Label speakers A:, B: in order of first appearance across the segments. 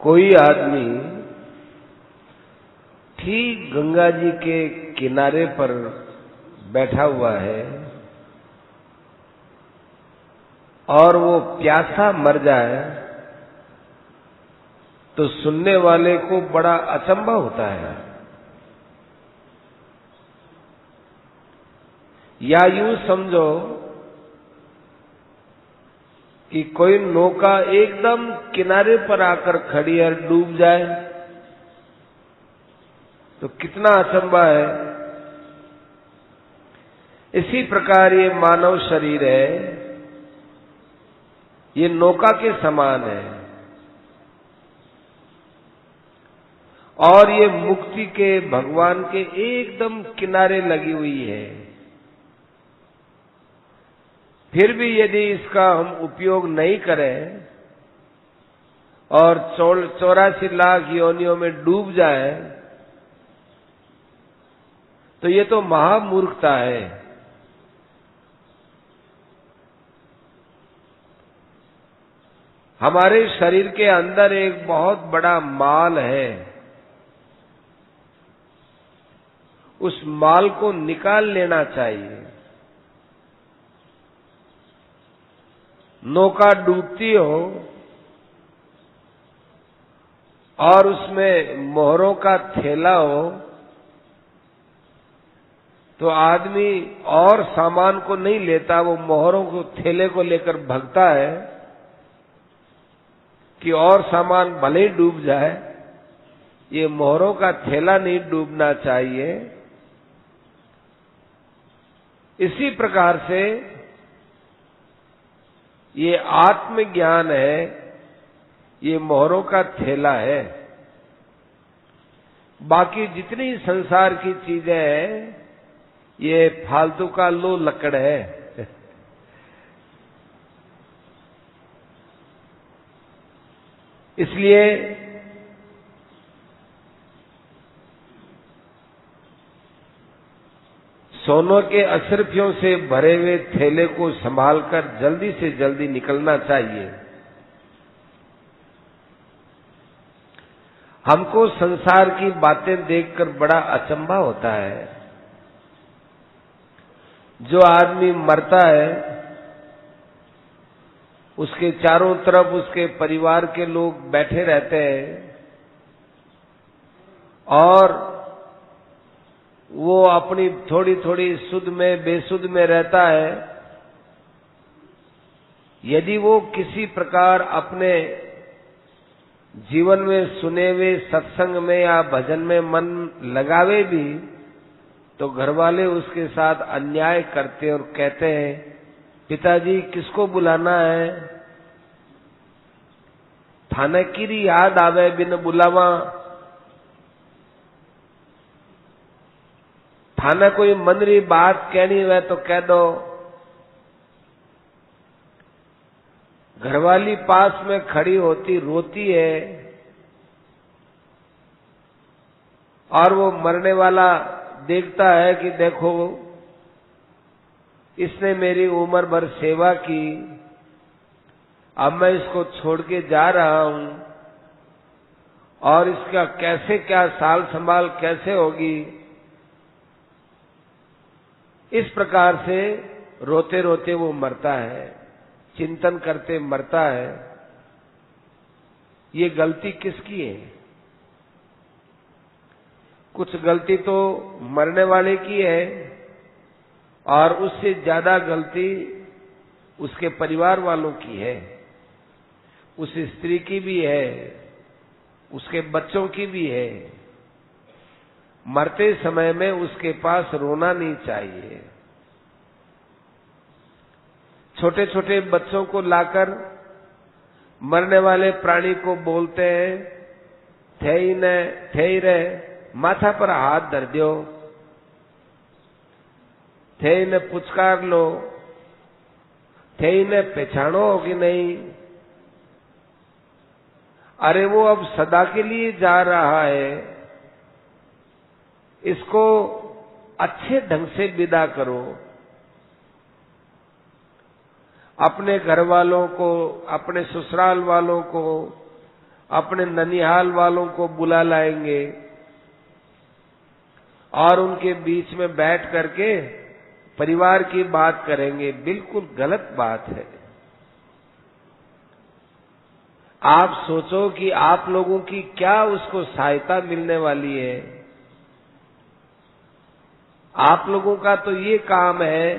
A: कोई आदमी ठीक गंगा जी के किनारे पर बैठा हुआ है और वो प्यासा मर जाए तो सुनने वाले को बड़ा अचंभा होता है। या यूं समझो कि कोई नौका एकदम किनारे पर आकर खड़ी है, डूब जाए तो कितना अचंभा है। इसी प्रकार ये मानव शरीर है, ये नौका के समान है और ये मुक्ति के भगवान के एकदम किनारे लगी हुई है। फिर भी यदि इसका हम उपयोग नहीं करें और 84 लाख योनियों में डूब जाए तो ये तो महामूर्खता है। हमारे शरीर के अंदर एक बहुत बड़ा माल है, उस माल को निकाल लेना चाहिए। नौका डूबती हो और उसमें मोहरों का थैला हो तो आदमी और सामान को नहीं लेता, वो मोहरों को थैले को लेकर भागता है कि और सामान भले ही डूब जाए, ये मोहरों का थैला नहीं डूबना चाहिए। इसी प्रकार से ये आत्मज्ञान है, ये मोहरों का थैला है। बाकी जितनी संसार की चीजें हैं ये फालतू का लो लकड़ है। इसलिए सोनों के अशर्फियों से भरे हुए थैले को संभालकर जल्दी से जल्दी निकलना चाहिए। हमको संसार की बातें देखकर बड़ा अचंभा होता है। जो आदमी मरता है उसके चारों तरफ उसके परिवार के लोग बैठे रहते हैं और वो अपनी थोड़ी थोड़ी सुध में बेसुध में रहता है। यदि वो किसी प्रकार अपने जीवन में सुने हुए सत्संग में या भजन में मन लगावे भी तो घरवाले उसके साथ अन्याय करते और कहते हैं, पिताजी किसको बुलाना है, थाने की याद आवे बिन बुलावा, थाने कोई मंदरी बात कहनी है तो कह दो। घरवाली पास में खड़ी होती रोती है और वो मरने वाला देखता है कि देखो इसने मेरी उम्र भर सेवा की, अब मैं इसको छोड़ के जा रहा हूं और इसका कैसे क्या साल संभाल कैसे होगी। इस प्रकार से रोते रोते वो मरता है, चिंतन करते मरता है। ये गलती किसकी है? कुछ गलती तो मरने वाले की है और उससे ज्यादा गलती उसके परिवार वालों की है, उस स्त्री की भी है, उसके बच्चों की भी है। मरते समय में उसके पास रोना नहीं चाहिए। छोटे छोटे बच्चों को लाकर मरने वाले प्राणी को बोलते हैं, थे ही रहे, माथा पर हाथ धर दो, थे ने पुचकार लो, थे ने पहचानो कि नहीं। अरे वो अब सदा के लिए जा रहा है, इसको अच्छे ढंग से विदा करो। अपने घर वालों को, अपने ससुराल वालों को, अपने ननिहाल वालों को बुला लाएंगे और उनके बीच में बैठ करके परिवार की बात करेंगे। बिल्कुल गलत बात है। आप सोचो कि आप लोगों की क्या उसको सहायता मिलने वाली है। आप लोगों का तो ये काम है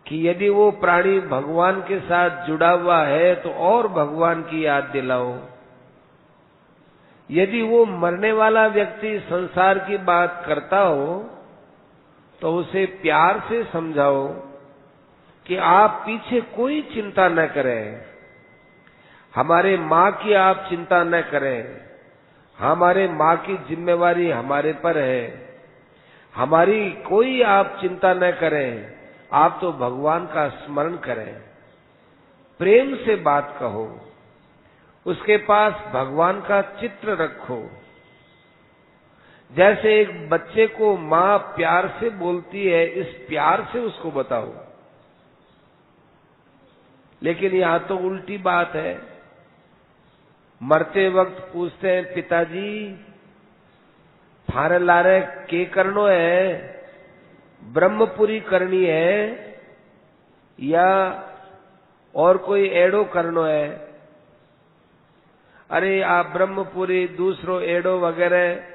A: कि यदि वो प्राणी भगवान के साथ जुड़ा हुआ है तो और भगवान की याद दिलाओ। यदि वो मरने वाला व्यक्ति संसार की बात करता हो तो उसे प्यार से समझाओ कि आप पीछे कोई चिंता न करें। हमारे माँ की आप चिंता न करें। हमारे माँ की जिम्मेवारी हमारे पर है। हमारी कोई आप चिंता न करें। आप तो भगवान का स्मरण करें। प्रेम से बात कहो। उसके पास भगवान का चित्र रखो। जैसे एक बच्चे को माँ प्यार से बोलती है, इस प्यार से उसको बताओ। लेकिन यहां तो उल्टी बात है। मरते वक्त पूछते हैं, पिताजी थारे लारे के करनो है, ब्रह्मपुरी करनी है या और कोई एड़ो करनो है। अरे आप ब्रह्मपुरी दूसरो एड़ो वगैरह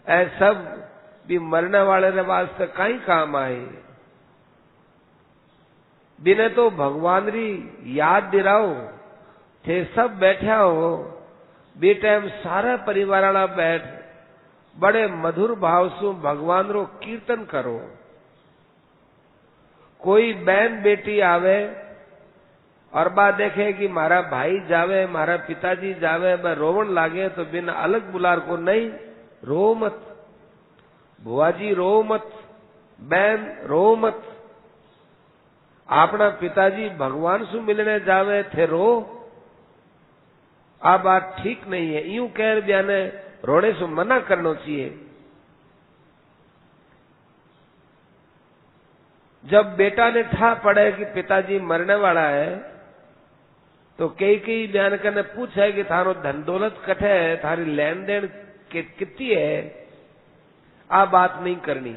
A: ऐ सब भी मरने वाले रे वास्ते कहीं काम आए। बिने तो भगवान री याद दिलाओ थे सब बैठा हो। बे टाइम सारा परिवार वाला बैठ बड़े मधुर भाव से भगवान रो कीर्तन करो। कोई बहन बेटी आवे और बा देखे कि मारा भाई जावे, मारा पिताजी जावे, बा रोवण लागे तो बिना अलग बुलार को नहीं, रो मत बुआजी, रो मत बहन, रो मत। अपना पिताजी भगवान से मिलने जावे थे रो। आ बात ठीक नहीं है। यूं कह बयाने रोने से मना करना चाहिए। जब बेटा ने ठा पड़े कि पिताजी मरने वाला है तो कई बयान करने पूछा है कि थारो धन दौलत कठे है, थारी लेन देन कितनी है। आ बात नहीं करनी।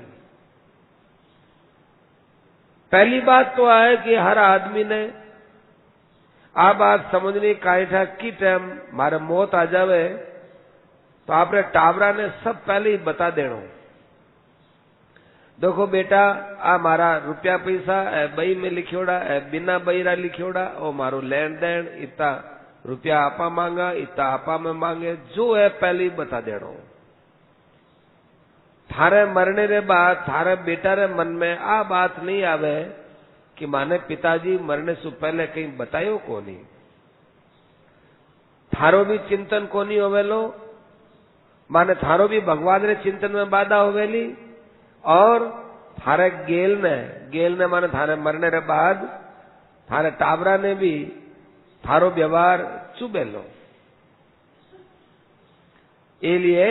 A: पहली बात तो है कि हर आदमी ने आ बात समझनी काई था कि टाइम मारे मौत आ जावे तो आपने टाबरा ने सब पहले ही बता देना। देखो बेटा, आ मारा रुपया पैसा ए बई में लिखोड़ा, ए बिना बईरा लिखोड़ा, और मारो लेन देन इतना रुपया आपा मांगा, इतना आपा में मांगे, जो है पहले ही बता देना। थारे मरने रे बाद थारे बेटा रे मन में आ बात नहीं आवे कि माने पिताजी मरने से पहले कहीं बतायो कोनी। थारो भी चिंतन कोनी होवेलो, माने थारो भी भगवान रे चिंतन में बाधा होवेली। और थारे गेल ने माने थारे मरने रे बाद थारे टाबरा ने भी थारो व्यवहार चुबेलो। ये लिए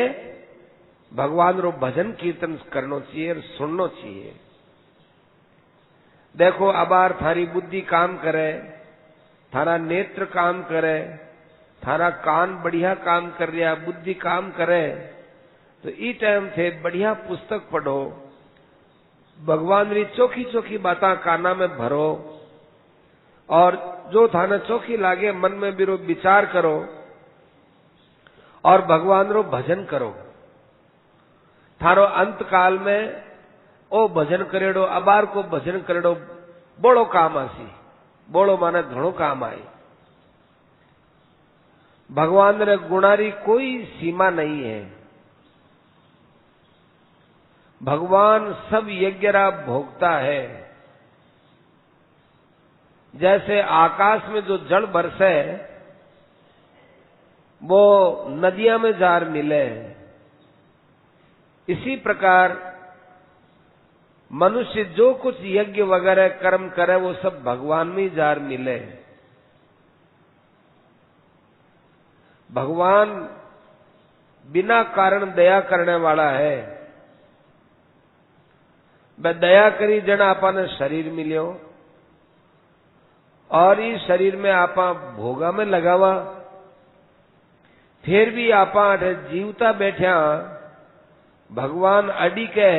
A: भगवान रो भजन कीर्तन करनो चाहिए और सुननो चाहिए। देखो अबार थारी बुद्धि काम करे, थारा नेत्र काम करे, थारा कान बढ़िया काम कर रहा, बुद्धि काम करे तो ई टाइम थे बढ़िया पुस्तक पढ़ो, भगवान री चोखी चोखी बातें काना में भरो और जो थाने चोखी लागे मन में बिरो विचार करो और भगवान रो भजन करो। थारो अंत काल में ओ भजन करेड़ो, अबार को भजन करेड़ो बड़ो काम आसी। बड़ो माने घणो काम आई। भगवान रे गुणारी कोई सीमा नहीं है। भगवान सब यज्ञरा भोगता है। जैसे आकाश में जो जल बरसे वो नदियां में जार मिले, इसी प्रकार मनुष्य जो कुछ यज्ञ वगैरह कर्म करे वो सब भगवान में जार मिले। भगवान बिना कारण दया करने वाला है। वह दया करी जन आपा ने शरीर मिलियो और इस शरीर में आपा भोगा में लगावा फिर भी आपा जीवता बैठा भगवान अड़ी के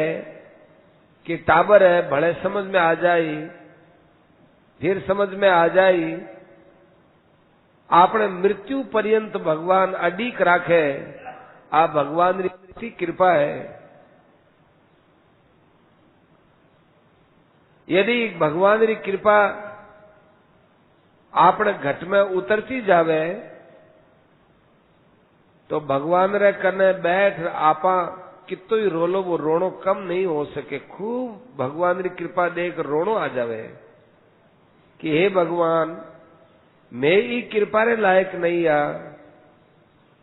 A: कि टाबर है भले समझ में आ जाई, फिर समझ में आ जाई। आपने मृत्यु पर्यंत भगवान अडीक राखे, आ भगवान की कृपा है। यदि भगवान की कृपा आपने घट में उतरती जावे तो भगवान रे कने बैठ आपा कितो ही रोलो वो रोनो कम नहीं हो सके। खूब भगवान की कृपा देख रोनो आ जावे कि हे भगवान मैं ई कृपा रे लायक नहीं आ,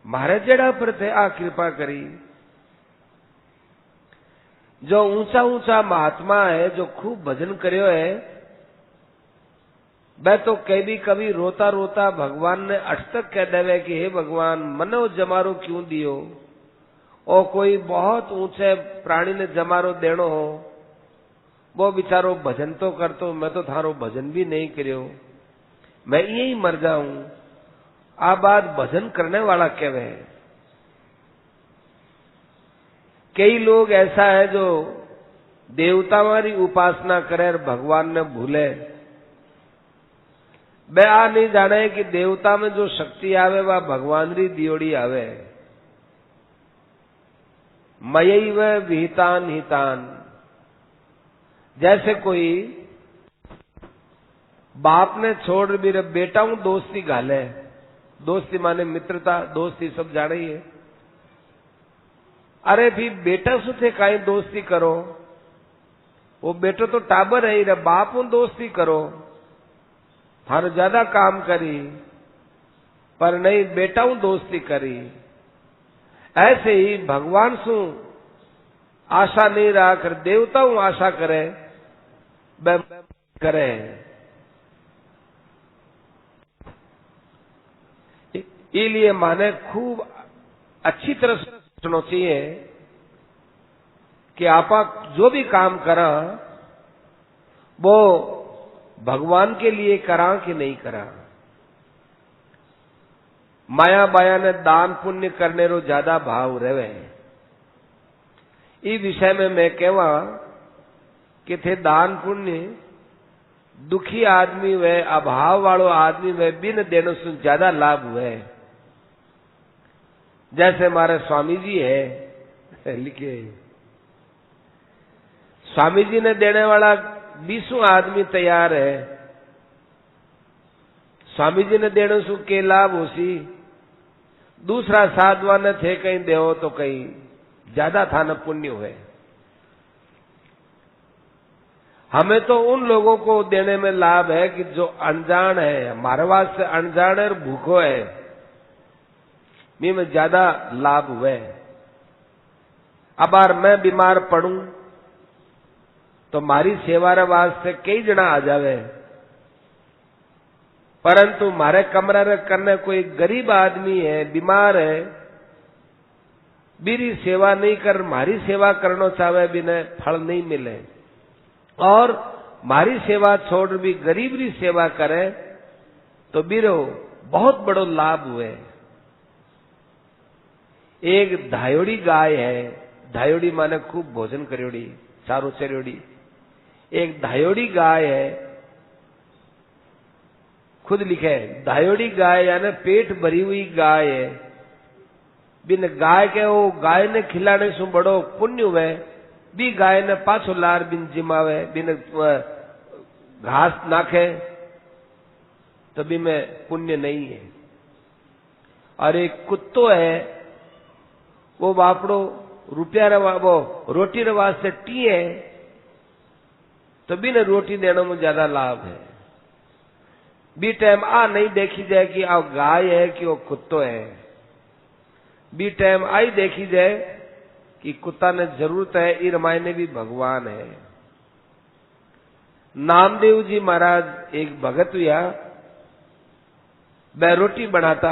A: मारे जड़ा पर थे आ कृपा करी। जो ऊंचा ऊंचा महात्मा है, जो खूब भजन करियो है, वह तो कभी रोता रोता भगवान ने अट तक कह देवे कि हे भगवान मनो जमारो क्यों दियो। और कोई बहुत ऊंचे प्राणी ने जमारो देनो हो, वो बेचारो भजन तो करतो, मैं तो थारो भजन भी नहीं करियो, मैं यही मर जाऊं। आ बात भजन करने वाला कहवे। कई लोग ऐसा है जो देवताओं की उपासना करे और भगवान ने भूले। वे आ नहीं जाने कि देवता में जो शक्ति आवे वह भगवान री दियोड़ी आवे। मयैव विहितान हितान। जैसे कोई बाप ने छोड़ मेरे बेटा हूं दोस्ती घाले, दोस्ती माने मित्रता, दोस्ती सब जाने ही है। अरे भी बेटा सुथे काई दोस्ती करो, वो बेटो तो टाबर है रे, बाप हूं दोस्ती करो, थारो ज्यादा काम करी, पर नहीं बेटा हूं दोस्ती करी। ऐसे ही भगवान सु आशा नहीं रखकर देवता हूं आशा करे, करे। इसलिए माने खूब अच्छी तरह सोचना चाहिए कि आपा जो भी काम करा वो भगवान के लिए करा कि नहीं करा। माया बाया ने दान पुण्य करने रो ज्यादा भाव रहे। इस विषय में मैं कहवा कि थे दान पुण्य दुखी आदमी वे, अभाव वालो आदमी वे बिन देने से ज्यादा लाभ हुए। जैसे हमारे स्वामी जी है लिखे, स्वामी जी ने देने वाला 20 आदमी तैयार है, स्वामी जी ने देने से के लाभ होसी। दूसरा साधवा ने थे कहीं देहो तो कहीं ज्यादा था न पुण्य हुए। हमें तो उन लोगों को देने में लाभ है कि जो अनजान है, हमारे वास्ते अनजान है और भूखो है, में ज्यादा लाभ हुए। अब बार मैं बीमार पड़ूं तो मारी सेवा रे वास्ते कई जना आ जावे, परंतु मारे कमरा रे करने कोई गरीब आदमी है, बीमार है, मेरी सेवा नहीं कर मारी सेवा करना चाहे बिना फल नहीं मिले, और मारी सेवा छोड़ भी गरीब री सेवा करे तो बीरो बहुत बड़ो लाभ हुए। एक धायोड़ी गाय है, धायोड़ी माने खूब भोजन करियोड़ी, चारों चरियोड़ी। एक धायोड़ी गाय है, खुद लिखे धायोड़ी गाय यानी पेट भरी हुई गाय है। बिन गाय के वो गाय ने खिलाने से बड़ो पुण्य हुए, बी गाय ने पाछो लार बिन जिमावे, बिन घास नाखे तो भी में पुण्य नहीं है। और एक कुत्तो है, वो बापड़ो रुपया वो रोटी रे वास्ते टीए तो भी न रोटी देने में ज्यादा लाभ है। बी टाइम आ नहीं देखी जाए कि आ गाय है कि वो कुत्तो है, बी टाइम आई देखी जाए कि कुत्ता ने जरूरत है, इर मायने भी भगवान है। नामदेव जी महाराज एक भगत हुआ, वह रोटी बनाता,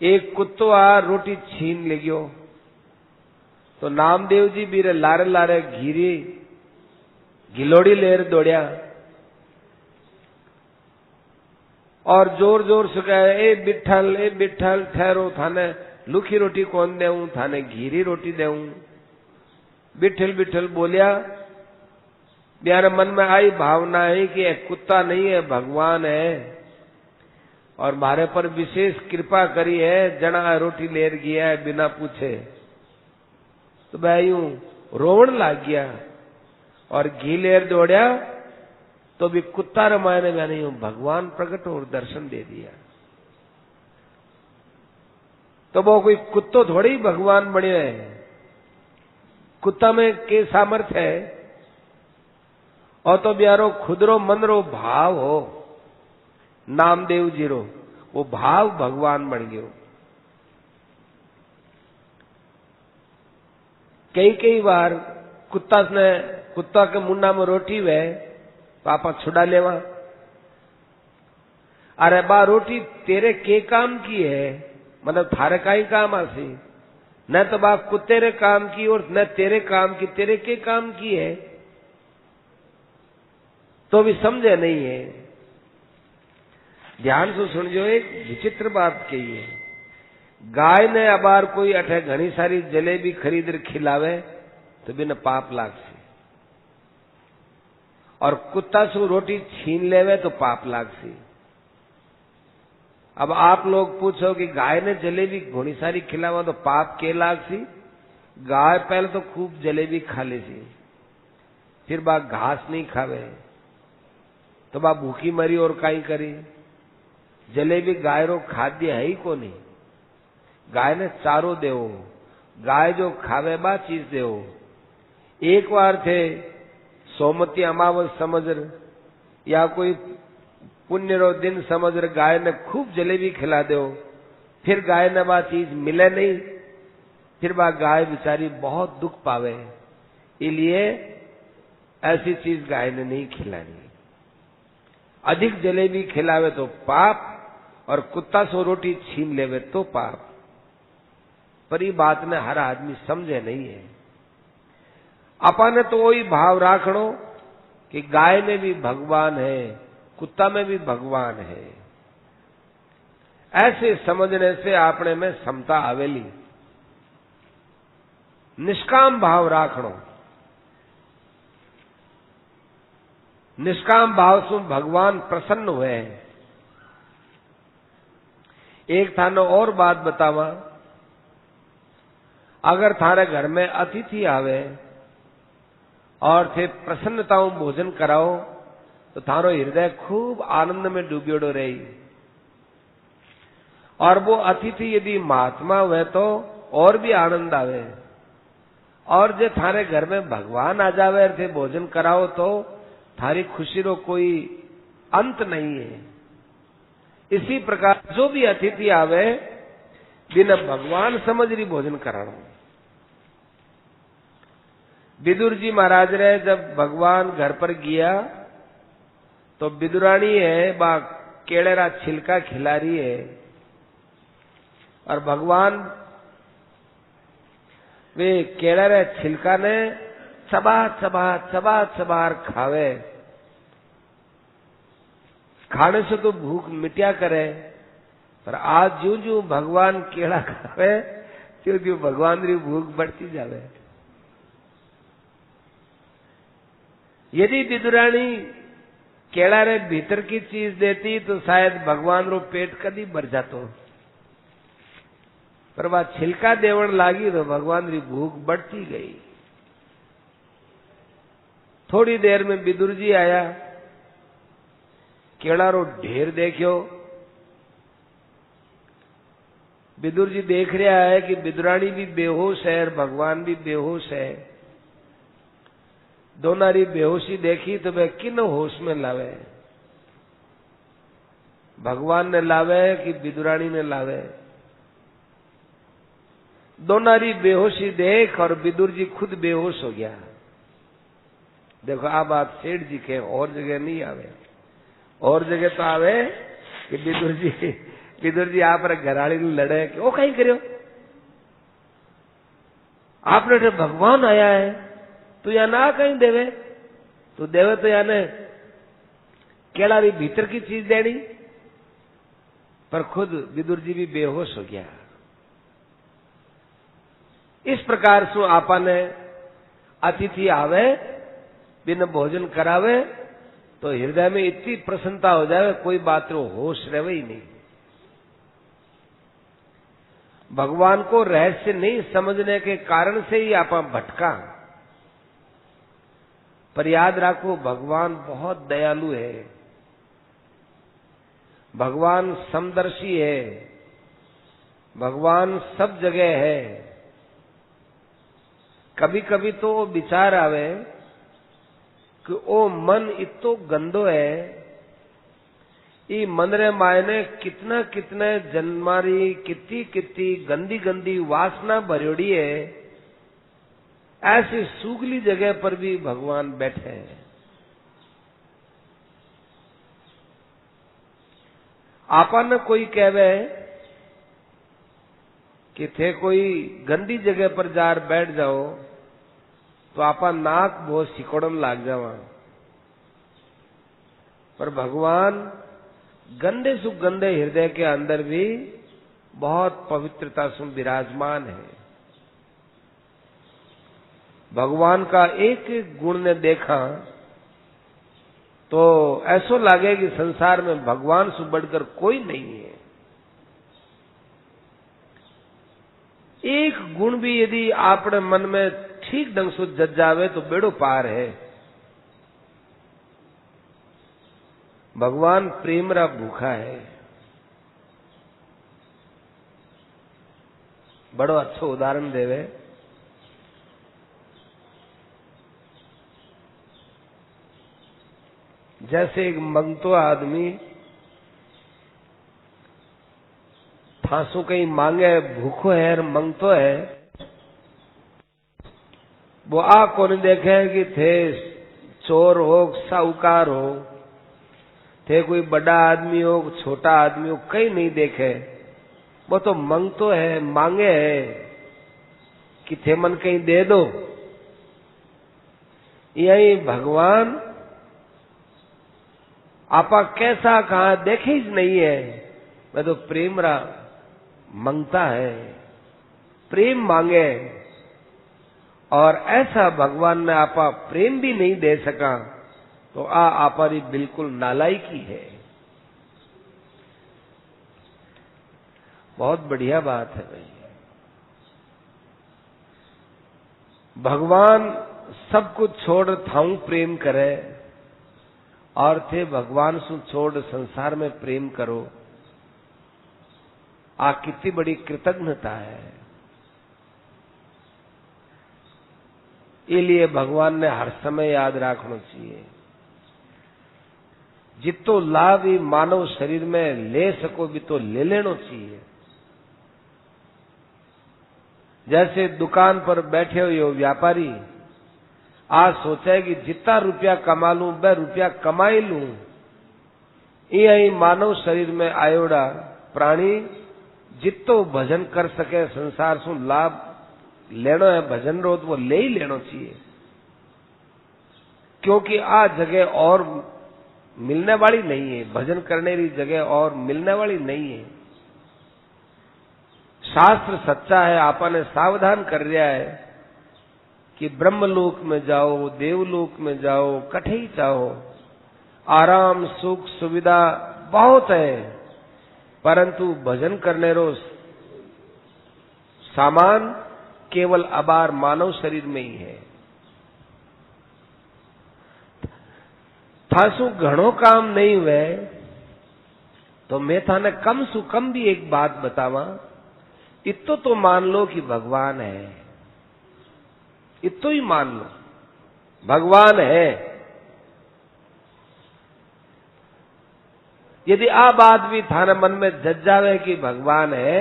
A: एक कुत्तो आ रोटी छीन ले गयो, तो नामदेव जी बीरे लारे लारे घीरी घिलोड़ी लेर दौड़िया। और जोर जोर से कहे, ए बिठल ठहरो, थाने लुखी रोटी कौन देऊं, थाने घीरी रोटी देऊं। बिठल बिठल बोलिया। मेरे मन में आई भावना है कि एक कुत्ता नहीं है, भगवान है, और मारे पर विशेष कृपा करी है, जना रोटी लेर गया है बिना पूछे। तो मैं यूं रोवण लाग गया और घी लेर दौड़या, तो भी कुत्ता रमायने मैंने यूं भगवान प्रकट और दर्शन दे दिया। तो वो कोई कुत्तो थोड़ी ही भगवान बने है, कुत्ता में के सामर्थ्य है, और तो ब्यारो खुदरो मनरो भाव हो, नामदेव जीरो, वो भाव भगवान बन गयो। कई बार कुत्ता के मुंडा में रोटी वे पापा छुड़ा लेवा। अरे बा रोटी तेरे के काम की है, मतलब थारे का ही काम आसी, न तो बा कुत्ते रे काम की और न तेरे काम की, तेरे के काम की है, तो भी समझे नहीं है। ध्यान से सुनजो, एक विचित्र बात कही है। गाय ने अबार कोई अठे घनी सारी जलेबी खरीद खिलावे तो बिना पाप लागसी, और कुत्ता सु रोटी छीन लेवे तो पाप लागसी। अब आप लोग पूछो कि गाय ने जलेबी घनी सारी खिलावा तो पाप के लागसी? गाय पहले तो खूब जलेबी खा लेसी, फिर बा घास नहीं खावे तो बा भूखी मरी और काई करी। जलेबी गाय रो खाद्य है ही को नहीं, गाय ने चारो देवो, गाय जो खावे बा चीज देवो। एक बार थे सोमती अमावस समझ या कोई पुण्य रो दिन समझ गाय ने खूब जलेबी खिला दो, फिर गाय ने बा चीज मिले नहीं, फिर बा गाय बेचारी बहुत दुख पावे। इसलिए ऐसी चीज गाय ने नहीं खिलानी। अधिक जलेबी खिलावे तो पाप, और कुत्ता सो रोटी छीन लेवे तो पाप। पर ये बात ने हर आदमी समझे नहीं है। अपन तो वही भाव राखणो कि गाय में भी भगवान है, कुत्ता में भी भगवान है। ऐसे समझने से आपने में समता आवेली। निष्काम भाव राखणो, निष्काम भाव से भगवान प्रसन्न हुए। एक थानो और बात बतावा, अगर थारे घर में अतिथि आवे और थे प्रसन्नताओं भोजन कराओ तो थारो हृदय खूब आनंद में डूबियोड़ो रही। और वो अतिथि यदि महात्मा हुए तो और भी आनंद आवे। और जो थारे घर में भगवान आ जावे थे भोजन कराओ तो थारी खुशी रो कोई अंत नहीं है। इसी प्रकार जो भी अतिथि आवे बिना भगवान समझ रही भोजन कराना। विदुर जी महाराज रे जब भगवान घर पर गया तो विदुरानी है बा केड़ेरा छिलका खिला रही है, और भगवान वे केड़ेरे छिलका ने चबा चबा चबा चबार खावे। खाने से तो भूख मिट्या करे, पर आज ज्यों ज्यों भगवान केड़ा खावे त्यों त्यों भगवान री भूख बढ़ती जावे। यदि विदुरानी केड़ा रे भीतर की चीज देती तो शायद भगवान रो पेट कदी भर जातो, पर वह छिलका देवण लागी तो भगवान री भूख बढ़ती गई। थोड़ी देर में विदुर जी आया, केड़ा रो ढेर देखियो। विदुर जी देख रहा है कि विदुरानी भी बेहोश है और भगवान भी बेहोश है। दोनारी बेहोशी देखी तो वह किन होश में लावे, भगवान ने लावे कि विदुरानी ने लावे। दोनारी बेहोशी देख और विदुर जी खुद बेहोश हो गया। देखो अब आप सेठ जी के और जगह नहीं आवे, और जगह तो आवे कि विदुर जी आप घराड़ी लड़े कि वो कहीं करो, आपने भगवान आया है तो या ना कहीं देवे, तो देवे तो याने केड़ा री भीतर की चीज देनी। पर खुद विदुर जी भी बेहोश हो गया। इस प्रकार से आपा ने अतिथि आवे बिन भोजन करावे तो हृदय में इतनी प्रसन्नता हो जाए, कोई बात रो होश रहे ही नहीं। भगवान को रहस्य नहीं समझने के कारण से ही आपा भटका। पर याद रखो, भगवान बहुत दयालु है, भगवान समदर्शी है, भगवान सब जगह है। कभी कभी तो वो विचार आवे कि ओ मन इतो गंदो है, ई मन रे मायने कितना कितने जन्मारी कितनी कितनी गंदी गंदी वासना भरियोड़ी है। ऐसी सूगली जगह पर भी भगवान बैठे हैं। आपा न कोई कहवे कि थे कोई गंदी जगह पर जार बैठ जाओ तो आपा नाक बहुत सिकोड़न लाग जावा। पर भगवान गंदे सु गंदे हृदय के अंदर भी बहुत पवित्रता से विराजमान है। भगवान का एक एक गुण ने देखा तो ऐसो लगे कि संसार में भगवान से बढ़कर कोई नहीं है। एक गुण भी यदि आपने मन में ठीक ढंग से जज जावे तो बेड़ो पार है। भगवान प्रेम रा भूखा है। बड़ो अच्छो उदाहरण देवे। जैसे एक मंगतो आदमी थासू कहीं मांगे, भूखो है और मंगतो है, वो आ कौन देखे कि थे चोर हो साहूकार हो, थे कोई बड़ा आदमी हो छोटा आदमी हो, कहीं नहीं देखे। वो तो मंगतो है, मांगे है कि थे मन कहीं दे दो। यही भगवान आपा कैसा कहा देखे ही नहीं है। मैं तो प्रेम रा मांगता है, प्रेम मांगे। और ऐसा भगवान ने आपा प्रेम भी नहीं दे सका तो आपारी बिल्कुल नालायकी है। बहुत बढ़िया बात है भाई। भगवान सब कुछ छोड़ थाऊ प्रेम करे और थे भगवान सु छोड़ संसार में प्रेम करो। कितनी बड़ी कृतज्ञता है। इसलिए भगवान ने हर समय याद रखना चाहिए, जितो लाभ ही मानव शरीर में ले सको भी तो ले लेना चाहिए। जैसे दुकान पर बैठे हुए व्यापारी आज सोचे कि जितना रुपया कमा लूं वह रुपया कमाई लूं। यही मानव शरीर में आयोड़ा प्राणी जितो भजन कर सके, संसार सु लाभ लेनो है भजन रो तो वो ले ही लेना चाहिए। क्योंकि आ जगह और मिलने वाली नहीं है, भजन करने की जगह और मिलने वाली नहीं है। शास्त्र सच्चा है, आपा ने सावधान कर दिया है कि ब्रह्मलोक में जाओ, देवलोक में जाओ, कठे ही चाहो, आराम सुख सुविधा बहुत है, परंतु भजन करने रो सामान केवल अबार मानव शरीर में ही है। थासु घणो काम नहीं हुए तो मैं थाने कम सु कम भी एक बात बतावा। इतो तो मान लो कि भगवान है, इतो ही मान लो भगवान है। यदि आ बात भी थाने मन में जज जावे कि भगवान है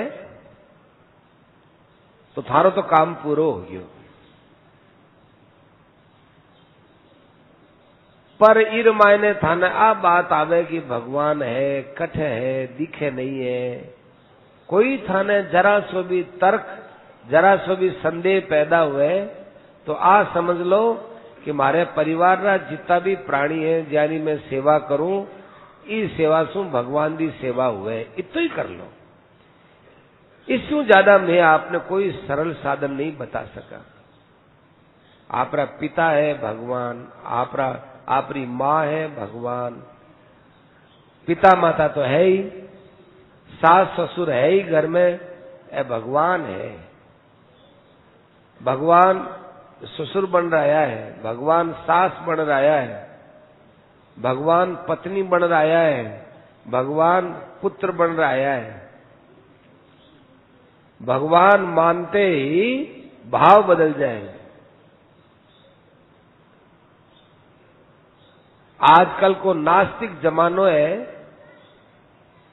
A: तो थारो तो काम पूरो हो गयो। पर इर मायने थाने आ बात आवे कि भगवान है, कठे है, दिखे नहीं है, कोई थाने जरा सो भी तर्क, जरा सो भी संदेह पैदा हुए तो आ समझ लो कि मारे परिवार रा जितना भी प्राणी है ज्यानी मैं सेवा करूं ई सेवा सु भगवान दी सेवा हुए, इतो ही कर लो। इससे ज्यादा मैं आपने कोई सरल साधन नहीं बता सका। आपरा पिता है भगवान, आपरी माँ है भगवान, पिता माता तो है ही, सास ससुर है ही घर में, ए भगवान है। भगवान ससुर बन रहा है, भगवान सास बन रहा है, भगवान पत्नी बन रहा है, भगवान पुत्र बन रहा है। भगवान मानते ही भाव बदल जाएंगे। आजकल को नास्तिक जमानो है,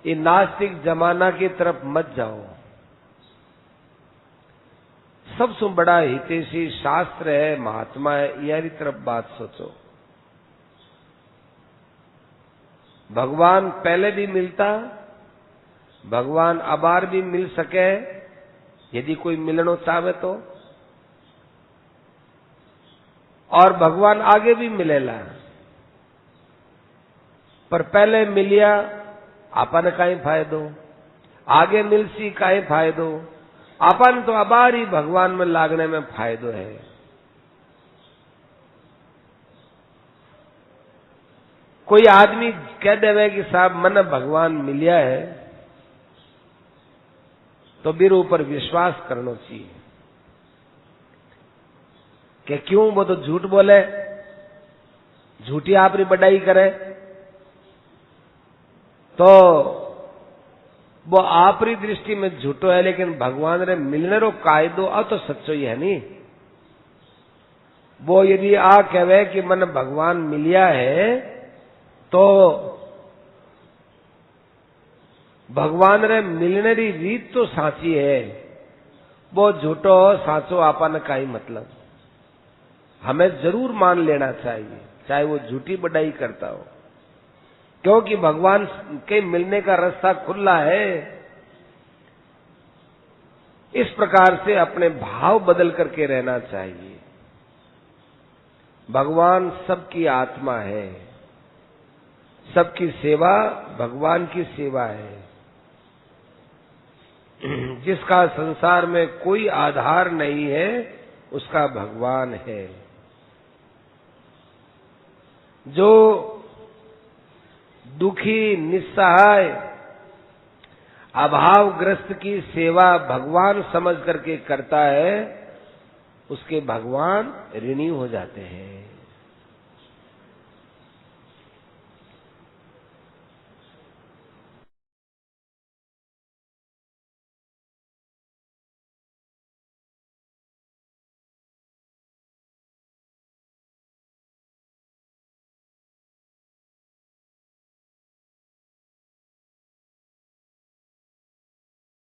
A: ये नास्तिक जमाना की तरफ मत जाओ। सबसे बड़ा हितैषी शास्त्र है, महात्मा है, यारी तरफ बात सोचो। भगवान पहले भी मिलता, भगवान अबार भी मिल सके यदि कोई मिलनो चाहे तो, और भगवान आगे भी मिलेला। पर पहले मिलिया आपन काई फायदो, आगे मिलसी काई फायदो, अपन तो अबार ही भगवान में लागने में फायदो है। कोई आदमी कह देवे कि साहब मन भगवान मिलिया है, तो मेरे ऊपर विश्वास करना चाहिए कि क्यों वो तो झूठ बोले, झूठी आपरी बड़ाई करे, तो वो आपरी दृष्टि में झूठो है, लेकिन भगवान रे मिलने रो कायदो तो सच्चो ही है नी। वो यदि आ कहे कि मन भगवान मिलिया है, तो भगवान रे मिलने री रीत तो साची है, वो झूठो साचो आपन का ही मतलब। हमें जरूर मान लेना चाहिए, चाहे वो झूठी बड़ाई करता हो, क्योंकि भगवान के मिलने का रास्ता खुला है। इस प्रकार से अपने भाव बदल करके रहना चाहिए। भगवान सबकी आत्मा है, सबकी सेवा भगवान की सेवा है। जिसका संसार में कोई आधार नहीं है, उसका भगवान है। जो दुखी, निस्सहाय, अभावग्रस्त की सेवा भगवान समझ करके करता है, उसके भगवान ऋणी हो जाते हैं।